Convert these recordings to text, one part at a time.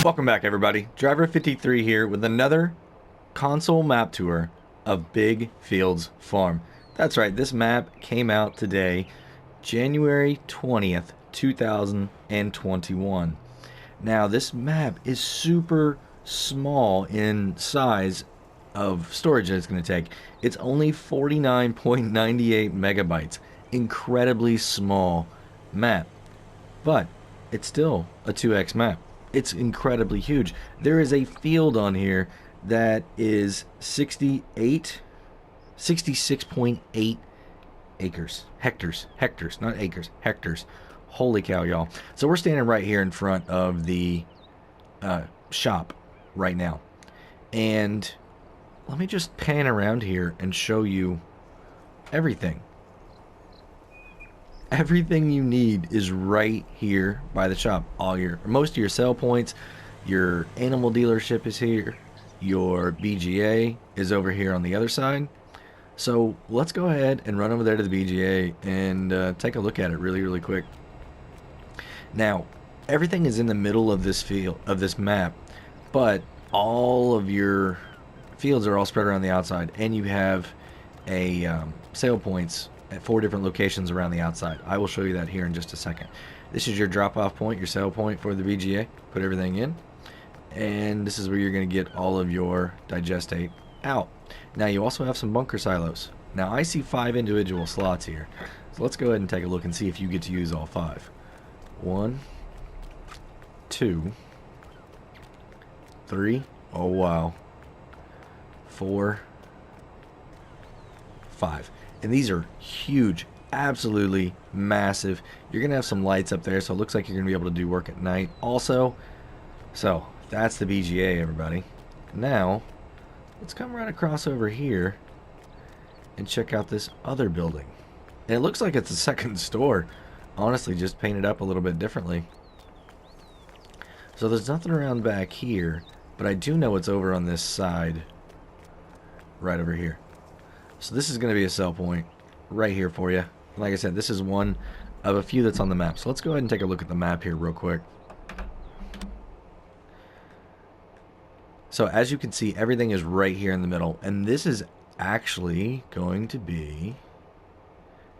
Welcome back, everybody. Driver 53 here with another console map tour of Big Fields Farm. That's right, this map came out today, January 20th, 2021. Now, this map is super small in size of storage that it's going to take. It's only 49.98 megabytes. Incredibly small map. But it's still a 2x map. It's incredibly huge. There is a field on here that is 66.8 acres. Hectares, not acres, hectares. Holy cow, y'all. So we're standing right here in front of the shop right now. And let me just pan around here and show you everything. Everything you need is right here by the shop. Most of your sell points, your animal dealership is here, your BGA is over here on the other side. So let's go ahead and run over there to the BGA and take a look at it really quick. Now, everything is in the middle of this field, of this map, but all of your fields are all spread around the outside, and you have a sale points at 4 different locations around the outside. I will show you that here in just a second. This is your drop-off point, your sale point for the BGA. Put everything in, and this is where you're going to get all of your digestate out. Now, you also have some bunker silos. Now, I see 5 individual slots here, so let's go ahead and take a look and see if you get to use all 5. 1, 2, 3. Oh wow. 4, 5. And these are huge, absolutely massive. You're going to have some lights up there, so it looks like you're going to be able to do work at night also. So, that's the BGA, everybody. Now, let's come right across over here and check out this other building. And it looks like it's a second store. Honestly, just painted up a little bit differently. So there's nothing around back here, but I do know it's over on this side, right over here. So this is going to be a sell point right here for you. Like I said, this is one of a few that's on the map. So let's go ahead and take a look at the map here real quick. So as you can see, everything is right here in the middle. And this is actually going to be,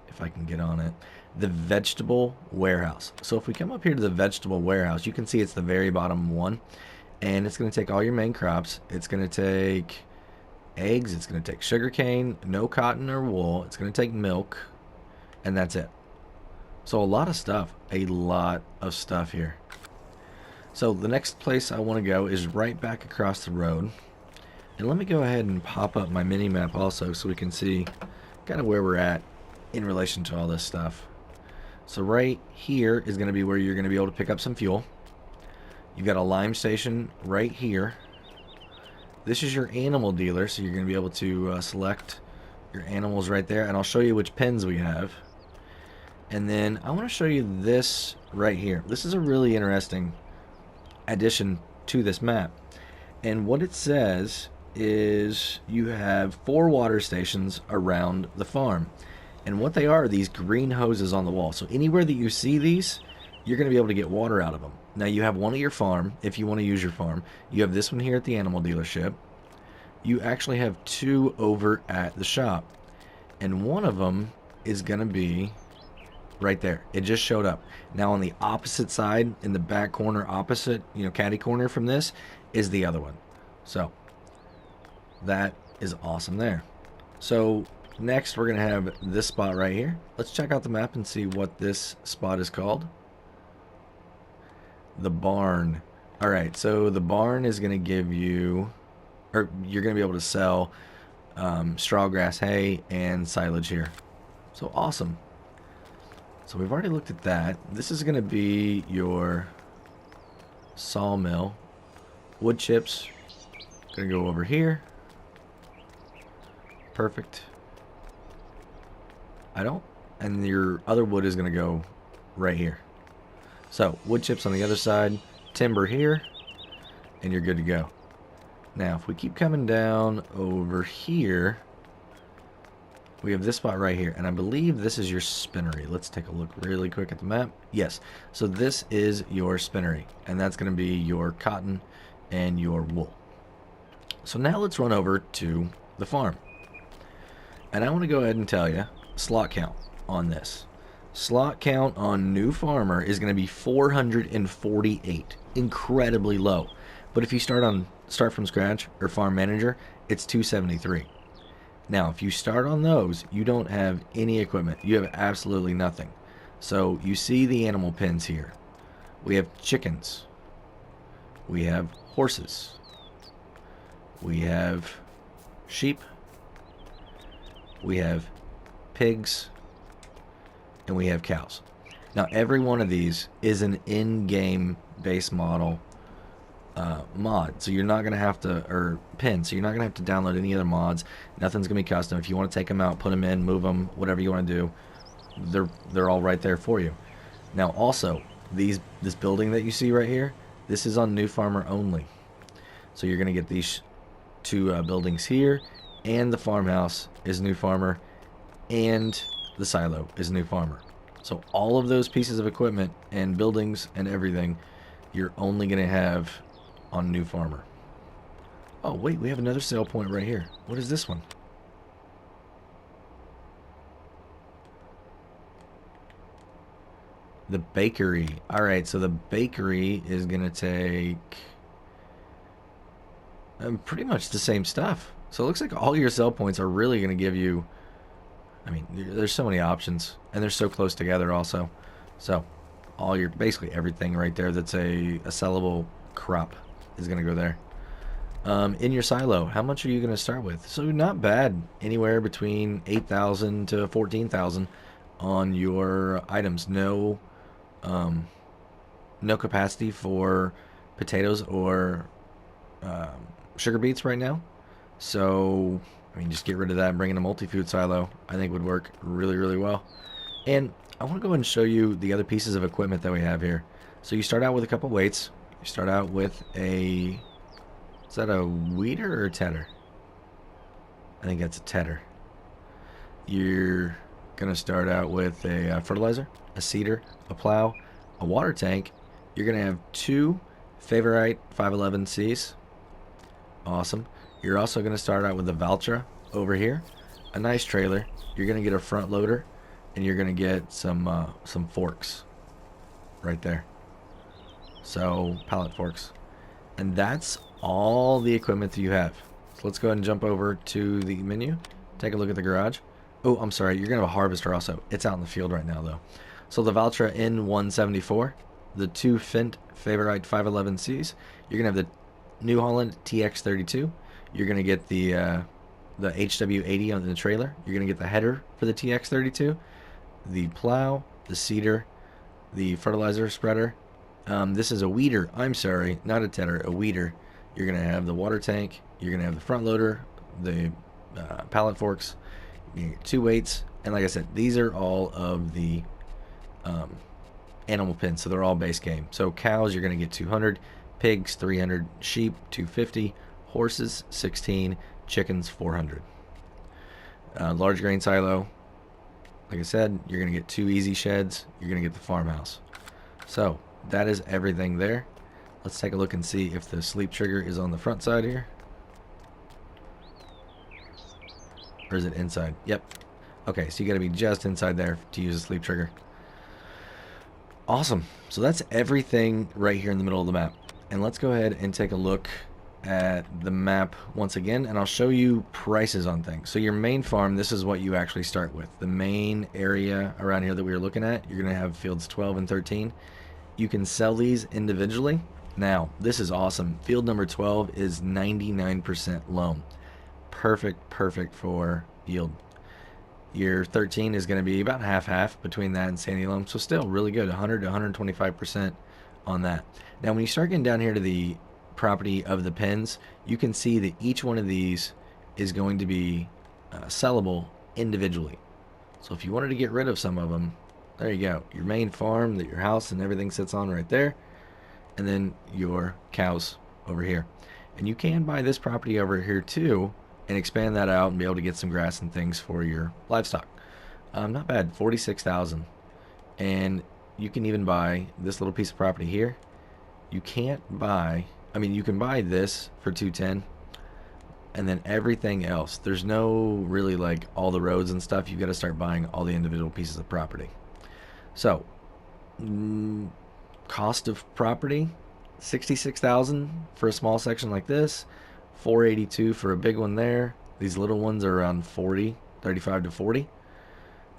if I can get on it, the vegetable warehouse. So if we come up here to the vegetable warehouse, you can see it's the very bottom one. And it's going to take all your main crops. It's going to take eggs, it's going to take sugarcane, no cotton or wool, it's going to take milk, and that's it. So a lot of stuff here. So the next place I want to go is right back across the road. And let me go ahead and pop up my mini map also so we can see kind of where we're at in relation to all this stuff. So right here is going to be where you're going to be able to pick up some fuel. You've got a lime station right here. This is your animal dealer, so you're going to be able to select your animals right there, and I'll show you which pens we have. And then I want to show you this right here. This is a really interesting addition to this map. And what it says is you have 4 water stations around the farm. And what they are these green hoses on the wall. So anywhere that you see these, you're going to be able to get water out of them. Now you have one at your farm, if you want to use your farm. You have this one here at the animal dealership. You actually have 2 over at the shop. And one of them is going to be right there. It just showed up. Now on the opposite side, in the back corner opposite, catty corner from this, is the other one. So, that is awesome there. So, next we're going to have this spot right here. Let's check out the map and see what this spot is called. The barn. Alright, so the barn is going to give you, or you're going to be able to sell straw grass hay and silage here. So awesome. So we've already looked at that. This is going to be your sawmill. Wood chips. Going to go over here. Perfect. And your other wood is going to go right here. So, wood chips on the other side, timber here, and you're good to go. Now, if we keep coming down over here, we have this spot right here, and I believe this is your spinnery. Let's take a look really quick at the map. Yes, so this is your spinnery, and that's going to be your cotton and your wool. So now let's run over to the farm. And I want to go ahead and tell you, slot count on this. Slot count on new farmer is going to be 448. Incredibly low. But if you start from scratch or farm manager, it's 273. Now, if you start on those, you don't have any equipment. You have absolutely nothing. So you see the animal pens here. We have chickens. We have horses. We have sheep. We have pigs. And we have cows. Now, every one of these is an in-game base model mod, so you're not gonna have to, or pin, so you're not gonna have to download any other mods. Nothing's gonna be custom. If you want to take them out, put them in, move them, whatever you want to do, they're all right there for you. Now, also, this building that you see right here, this is on new farmer only. So you're gonna get these two buildings here, and the farmhouse is new farmer, and the silo is new farmer. So all of those pieces of equipment and buildings and everything, you're only gonna have on new farmer. Oh wait, we have another sale point right here. What is this one? The bakery. Alright, so the bakery is gonna take pretty much the same stuff. So it looks like all your sell points are really gonna give you, I mean, there's so many options, and they're so close together also. So all your, basically everything right there that's a sellable crop is going to go there. In your silo, how much are you going to start with? So not bad, anywhere between 8,000 to 14,000 on your items. No capacity for potatoes or sugar beets right now. So I mean, just get rid of that and bring in a multi-food silo. I think would work really, really well. And I want to go ahead and show you the other pieces of equipment that we have here. So you start out with a couple weights. You start out with a, is that a weeder or a tedder? I think that's a tedder. You're going to start out with a fertilizer, a seeder, a plow, a water tank. You're going to have 2 Favorite 511Cs. Awesome. You're also going to start out with a Valtra over here, a nice trailer. You're going to get a front loader, and you're going to get some forks right there. So pallet forks, and that's all the equipment that you have. So let's go ahead and jump over to the menu. Take a look at the garage. Oh, I'm sorry. You're going to have a harvester also. It's out in the field right now though. So the Valtra N174, the 2 Fint Favorite 511Cs. You're going to have the New Holland TX32. You're going to get the HW80 on the trailer. You're going to get the header for the TX32, the plow, the seeder, the fertilizer spreader. This is a weeder. I'm sorry, not a tedder, a weeder. You're going to have the water tank. You're going to have the front loader, the pallet forks, 2 weights. And like I said, these are all of the animal pins, so they're all base game. So cows, you're going to get 200, pigs, 300, sheep, 250, horses, 16, chickens, 400. Large grain silo, like I said, you're going to get 2 easy sheds. You're going to get the farmhouse. So that is everything there. Let's take a look and see if the sleep trigger is on the front side here. Or is it inside? Yep. Okay, so you got to be just inside there to use the sleep trigger. Awesome. So that's everything right here in the middle of the map. And let's go ahead and take a look at the map once again, and I'll show you prices on things. So your main farm, this is what you actually start with. The main area around here that we were looking at, you're going to have fields 12 and 13. You can sell these individually. Now, this is awesome. Field number 12 is 99% loam. Perfect for yield. Your 13 is going to be about half-half between that and sandy loam, so still really good, 100 to 125% on that. Now, when you start getting down here to the property of the pens, you can see that each one of these is going to be sellable individually. So if you wanted to get rid of some of them, there you go. Your main farm that your house and everything sits on right there, and then your cows over here. And you can buy this property over here too and expand that out and be able to get some grass and things for your livestock. Not bad, 46,000. And you can even buy this little piece of property here. You can't buy, I mean, you can buy this for 210, and then everything else. There's no really like all the roads and stuff. You've got to start buying all the individual pieces of property. So, cost of property, 66,000 for a small section like this, 482 for a big one there. These little ones are around 40, 35 to 40.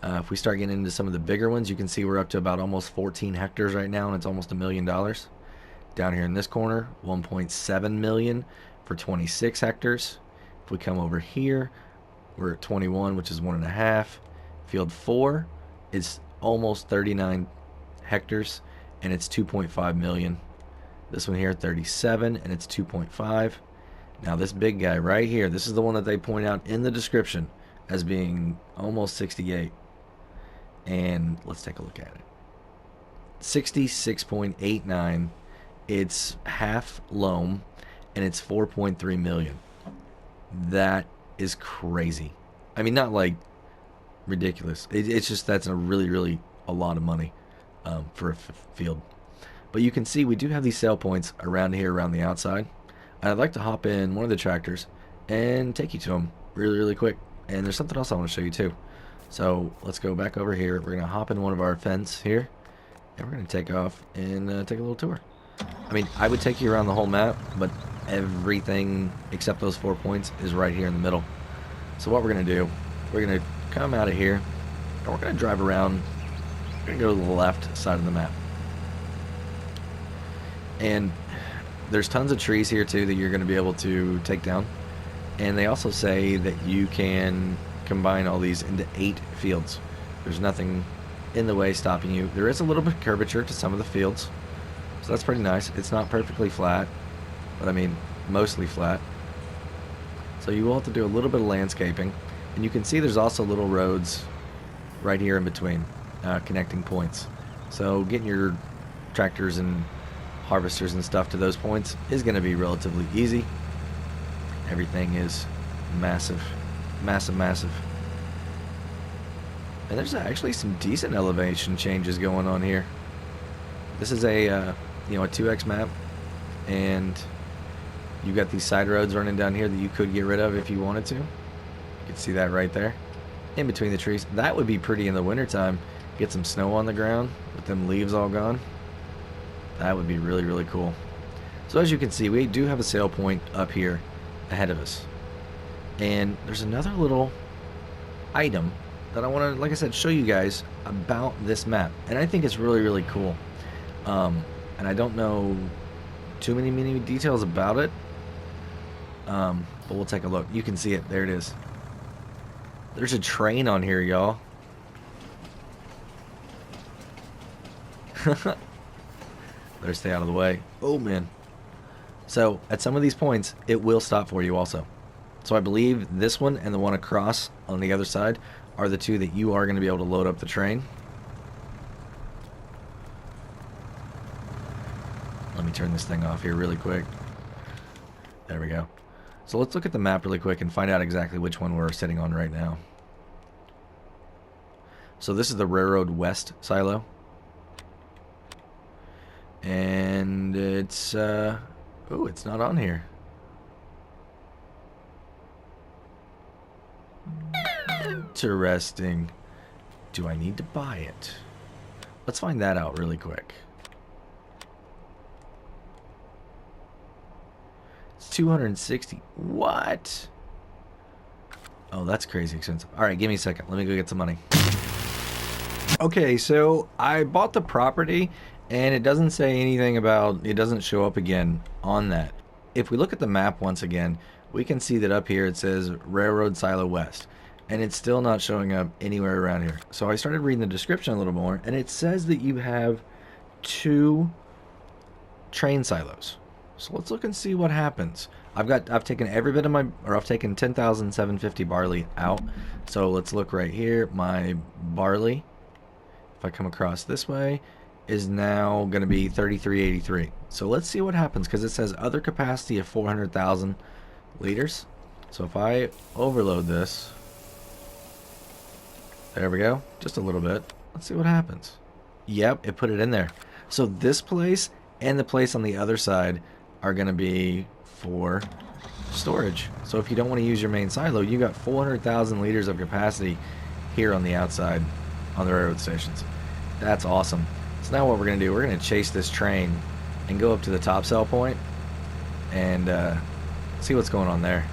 If we start getting into some of the bigger ones, you can see we're up to about almost 14 hectares right now, and it's almost $1 million. Down here in this corner, 1.7 million for 26 hectares. If we come over here, we're at 21, which is 1.5. Field 4 is almost 39 hectares, and it's 2.5 million. This one here, 37, and it's 2.5. Now this big guy right here, this is the one that they point out in the description as being almost 68. And let's take a look at it. 66.89. It's half loam, and it's 4.3 million. That is crazy. I mean, not like ridiculous. It's just that's a really a lot of money for a field. But you can see we do have these sale points around here, around the outside. And I'd like to hop in one of the tractors and take you to them really quick. And there's something else I want to show you too. So let's go back over here. We're going to hop in one of our fence here, and we're going to take off and take a little tour. I mean, I would take you around the whole map, but everything except those 4 points is right here in the middle. So what we're going to do, we're going to come out of here, and we're going to drive around. We're going to go to the left side of the map. And there's tons of trees here too that you're going to be able to take down. And they also say that you can combine all these into 8 fields. There's nothing in the way stopping you. There is a little bit of curvature to some of the fields, so that's pretty nice. It's not perfectly flat, but I mean mostly flat. So you will have to do a little bit of landscaping. And you can see there's also little roads right here in between, connecting points. So getting your tractors and harvesters and stuff to those points is going to be relatively easy. Everything is massive. And there's actually some decent elevation changes going on here. This is a a 2x map, and you've got these side roads running down here that you could get rid of if you wanted to. You can see that right there in between the trees. That would be pretty in the wintertime. Get some snow on the ground with them leaves all gone. That would be really cool. So as you can see, we do have a sale point up here ahead of us. And there's another little item that I want to, like I said, show you guys about this map. And I think it's really cool. And I don't know too many details about it. But we'll take a look. You can see it. There it is. There's a train on here, y'all. Better stay out of the way. Oh, man. So, at some of these points, it will stop for you also. So I believe this one and the one across on the other side are the two that you are going to be able to load up the train. Let me turn this thing off here really quick. There we go. So let's look at the map really quick and find out exactly which one we're sitting on right now. So this is the Railroad West silo. And it's, oh, it's not on here. Interesting. Do I need to buy it? Let's find that out really quick. It's 260. What? Oh, that's crazy expensive. Alright, give me a second. Let me go get some money. Okay, so I bought the property, and it doesn't say anything about, it doesn't show up again on that. If we look at the map once again, we can see that up here it says Railroad Silo West, and it's still not showing up anywhere around here. So I started reading the description a little more, and it says that you have 2 train silos. So let's look and see what happens. I've taken every bit of my, or I've taken 10,750 barley out. So let's look right here. My barley, if I come across this way, is now going to be 3383. So let's see what happens, because it says other capacity of 400,000 liters. So if I overload this, there we go, just a little bit. Let's see what happens. Yep, it put it in there. So this place and the place on the other side are going to be for storage. So if you don't want to use your main silo, you got 400,000 liters of capacity here on the outside on the railroad stations. That's awesome. So now what we're going to do, we're going to chase this train and go up to the top sell point and see what's going on there.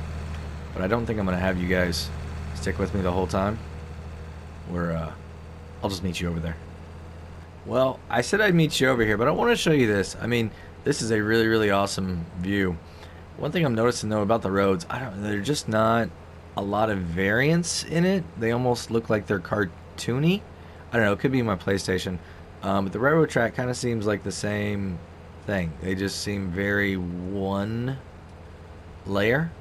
But I don't think I'm going to have you guys stick with me the whole time. I'll just meet you over there. Well, I said I'd meet you over here, but I want to show you this. I mean, this is a really, really awesome view. One thing I'm noticing though about the roads, they're just not a lot of variance in it. They almost look like they're cartoony. I don't know, it could be my PlayStation. But the railroad track kind of seems like the same thing. They just seem very one layer,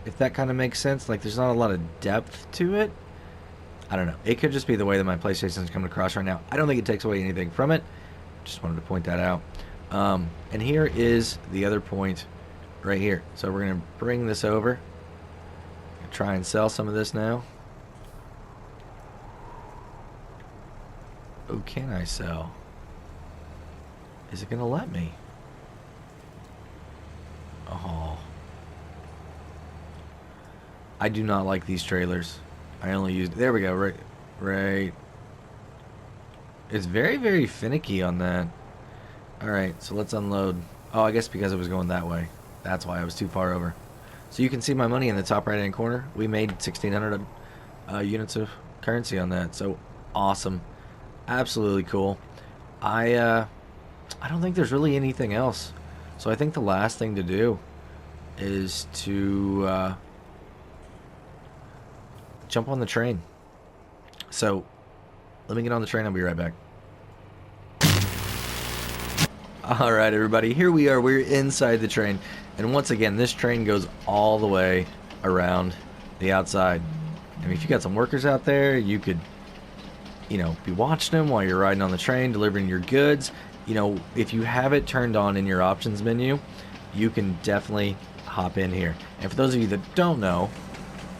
if that kind of makes sense. Like there's not a lot of depth to it. I don't know. It could just be the way that my PlayStation is coming across right now. I don't think it takes away anything from it. Just wanted to point that out. And here is the other point right here. So we're going to bring this over. Try and sell some of this now. Oh, can I sell? Is it going to let me? Oh. I do not like these trailers. I only used... There we go. Right. It's very, very finicky on that. Alright, so let's unload. Oh, I guess because it was going that way. That's why I was too far over. So you can see my money in the top right-hand corner. We made 1,600 units of currency on that. So, awesome. Absolutely cool. I don't think there's really anything else. So I think the last thing to do is to... jump on the train. So, let me get on the train. I'll be right back. Alright, everybody. Here we are. We're inside the train. And once again, this train goes all the way around the outside. I mean, if you got some workers out there, you could, you know, be watching them while you're riding on the train, delivering your goods. You know, if you have it turned on in your options menu, you can definitely hop in here. And for those of you that don't know,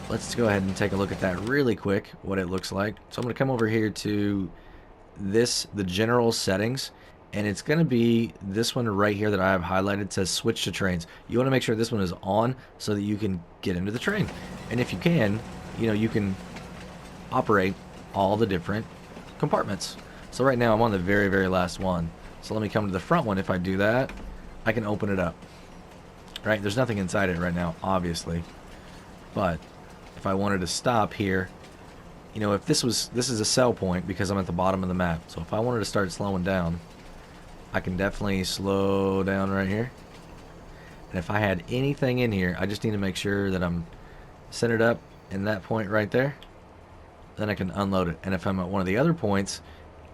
let's go ahead and take a look at that really quick, what it looks like. So I'm going to come over here to the general settings, and it's going to be this one right here that I have highlighted. It says switch to trains. You want to make sure this one is on so that you can get into the train. And if you can, you know, you can operate all the different compartments. So right now I'm on the very, very last one. So let me come to the front one. If I do that, I can open it up. Right? There's nothing inside it right now, obviously. But if I wanted to stop here, you know, if this is a sell point because I'm at the bottom of the map. So if I wanted to start slowing down, I can definitely slow down right here. And if I had anything in here, I just need to make sure that I'm centered up in that point right there. Then I can unload it. And if I'm at one of the other points,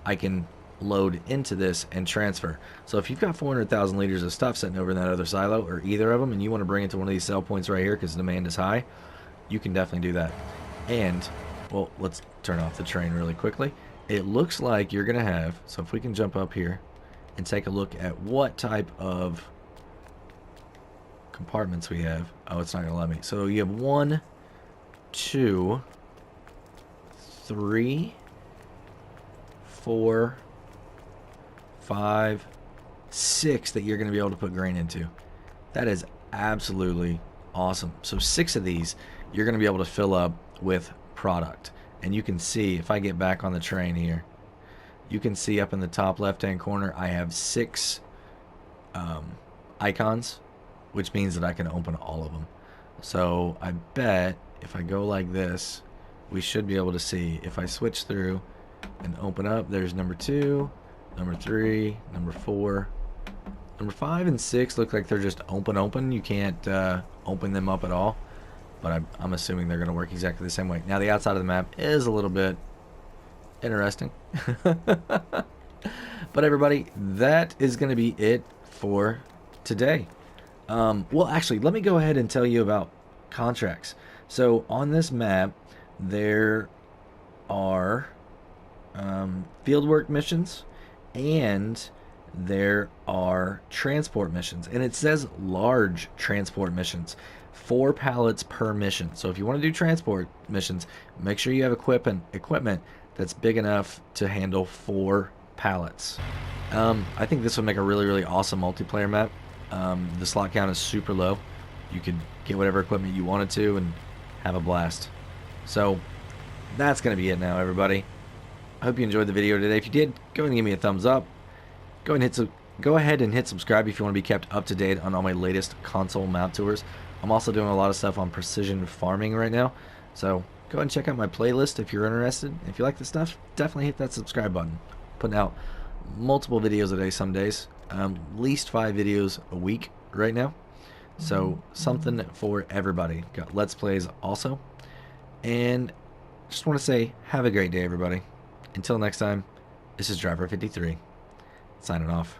I can load into this and transfer. So if you've got 400,000 liters of stuff sitting over in that other silo, or either of them, and you want to bring it to one of these sell points right here because demand is high, you can definitely do that. And, well, let's turn off the train really quickly. It looks like you're going to have, so if we can jump up here and take a look at what type of compartments we have. Oh, it's not going to let me. So you have 1, 2, 3, 4, 5, 6 that you're going to be able to put grain into. That is absolutely awesome. So 6 of these you're going to be able to fill up with product. And you can see, if I get back on the train here, you can see up in the top left hand corner I have 6 icons, which means that I can open all of them. So I bet if I go like this, we should be able to see. If I switch through and open up, there's number 2, number 3, number 4, number 5 and 6 look like they're just open. You can't open them up at all, but I'm assuming they're going to work exactly the same way. Now the outside of the map is a little bit interesting. But everybody, that is going to be it for today. Well, actually, let me go ahead and tell you about contracts. So on this map, there are fieldwork missions, and there are transport missions, and it says large transport missions, 4 pallets per mission. So if you want to do transport missions, make sure you have equipment that's big enough to handle 4 pallets. I think this would make a really awesome multiplayer map. The slot count is super low. You could get whatever equipment you wanted to and have a blast. So that's going to be it now, everybody. I hope you enjoyed the video today. If you did, go ahead and give me a thumbs up. Go ahead and hit subscribe if you want to be kept up to date on all my latest console map tours. I'm also doing a lot of stuff on precision farming right now, so go ahead and check out my playlist if you're interested. If you like this stuff, definitely hit that subscribe button. Putting out multiple videos a day some days, at least 5 videos a week right now, so something for everybody. Got Let's Plays also, and just want to say have a great day, everybody. Until next time, this is Driver 53 signing off.